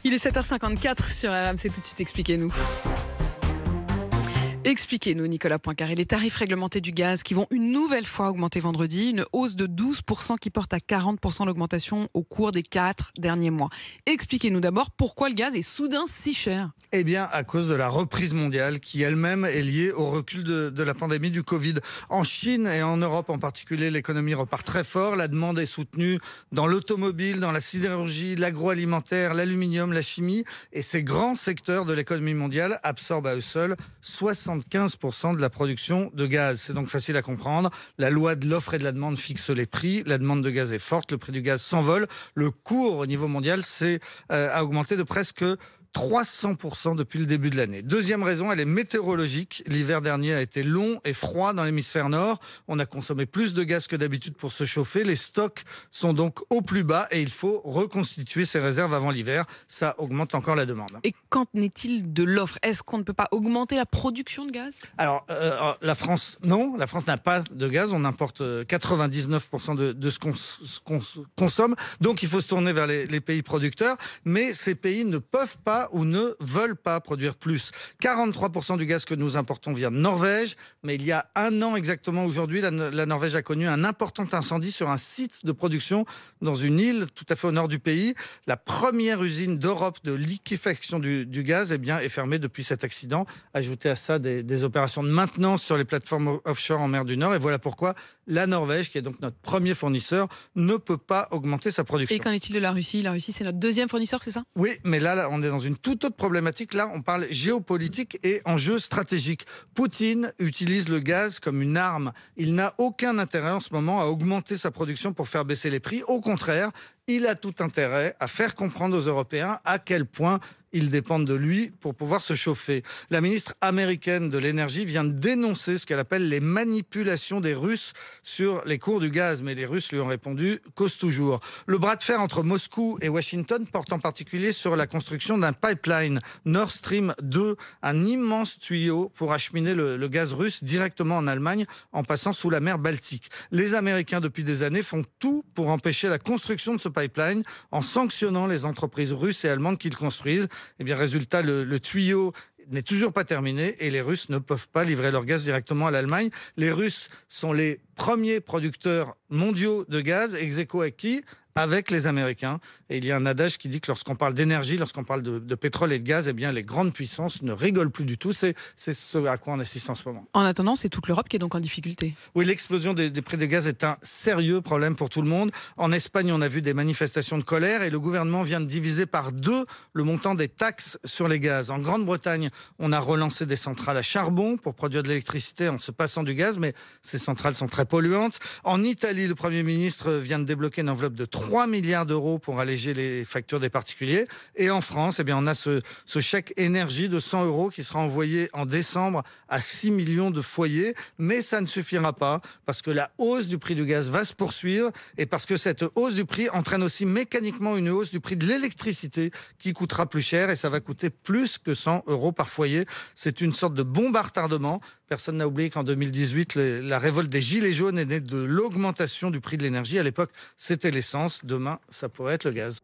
Il est 7h54 sur RMC. Tout de suite, expliquez-nous. Expliquez-nous, Nicolas Poincaré, les tarifs réglementés du gaz qui vont une nouvelle fois augmenter vendredi, une hausse de 12% qui porte à 40% l'augmentation au cours des 4 derniers mois. Expliquez-nous d'abord pourquoi le gaz est soudain si cher. Eh bien, à cause de la reprise mondiale qui elle-même est liée au recul de la pandémie du Covid. En Chine et en Europe en particulier, l'économie repart très fort. La demande est soutenue dans l'automobile, dans la sidérurgie, l'agroalimentaire, l'aluminium, la chimie. Et ces grands secteurs de l'économie mondiale absorbent à eux seuls 75% de la production de gaz. C'est donc facile à comprendre. La loi de l'offre et de la demande fixe les prix. La demande de gaz est forte, le prix du gaz s'envole. Le cours au niveau mondial a augmenté de presque 300% depuis le début de l'année. Deuxième raison, elle est météorologique. L'hiver dernier a été long et froid dans l'hémisphère nord. On a consommé plus de gaz que d'habitude pour se chauffer. Les stocks sont donc au plus bas et il faut reconstituer ces réserves avant l'hiver. Ça augmente encore la demande. Et qu'en est-il de l'offre ? Est-ce qu'on ne peut pas augmenter la production de gaz ? Alors, la France, non. La France n'a pas de gaz. On importe 99% de ce qu'on consomme. Donc, il faut se tourner vers les pays producteurs. Mais ces pays ne peuvent pas ou ne veulent pas produire plus. 43% du gaz que nous importons vient de Norvège, mais il y a un an exactement aujourd'hui, la Norvège a connu un important incendie sur un site de production dans une île tout à fait au nord du pays. La première usine d'Europe de liquéfaction du gaz est fermée depuis cet accident. Ajoutez à ça des opérations de maintenance sur les plateformes offshore en mer du Nord, et voilà pourquoi la Norvège, qui est donc notre premier fournisseur, ne peut pas augmenter sa production. Et qu'en est-il de la Russie ? La Russie, c'est notre deuxième fournisseur, c'est ça ? Oui, mais là, on est dans une toute autre problématique. Là, on parle géopolitique et enjeux stratégiques. Poutine utilise le gaz comme une arme. Il n'a aucun intérêt en ce moment à augmenter sa production pour faire baisser les prix. Au contraire, il a tout intérêt à faire comprendre aux Européens à quel point ils dépendent de lui pour pouvoir se chauffer. La ministre américaine de l'énergie vient de dénoncer ce qu'elle appelle les manipulations des Russes sur les cours du gaz. Mais les Russes lui ont répondu « cause toujours ». Le bras de fer entre Moscou et Washington porte en particulier sur la construction d'un pipeline Nord Stream 2, un immense tuyau pour acheminer le gaz russe directement en Allemagne en passant sous la mer Baltique. Les Américains, depuis des années, font tout pour empêcher la construction de ce pipeline en sanctionnant les entreprises russes et allemandes qui le construisent. Eh bien, résultat, le tuyau n'est toujours pas terminé et les Russes ne peuvent pas livrer leur gaz directement à l'Allemagne. Les Russes sont les premiers producteurs mondiaux de gaz, ex-aequo avec qui ? Avec les Américains. Et il y a un adage qui dit que lorsqu'on parle d'énergie, lorsqu'on parle de pétrole et de gaz, eh bien, les grandes puissances ne rigolent plus du tout. C'est ce à quoi on assiste en ce moment. En attendant, c'est toute l'Europe qui est donc en difficulté. Oui, l'explosion des prix des gaz est un sérieux problème pour tout le monde. En Espagne, on a vu des manifestations de colère et le gouvernement vient de diviser par 2 le montant des taxes sur les gaz. En Grande-Bretagne, on a relancé des centrales à charbon pour produire de l'électricité en se passant du gaz, mais ces centrales sont très polluantes. En Italie, le Premier ministre vient de débloquer une enveloppe de 3 milliards d'euros pour alléger les factures des particuliers. Et en France, eh bien, on a ce chèque énergie de 100 euros qui sera envoyé en décembre à 6 millions de foyers. Mais ça ne suffira pas parce que la hausse du prix du gaz va se poursuivre et parce que cette hausse du prix entraîne aussi mécaniquement une hausse du prix de l'électricité qui coûtera plus cher et ça va coûter plus que 100 euros par foyer. C'est une sorte de bombe à retardement. Personne n'a oublié qu'en 2018, la révolte des Gilets jaunes est née de l'augmentation du prix de l'énergie. À l'époque, c'était l'essence. Demain, ça pourrait être le gaz.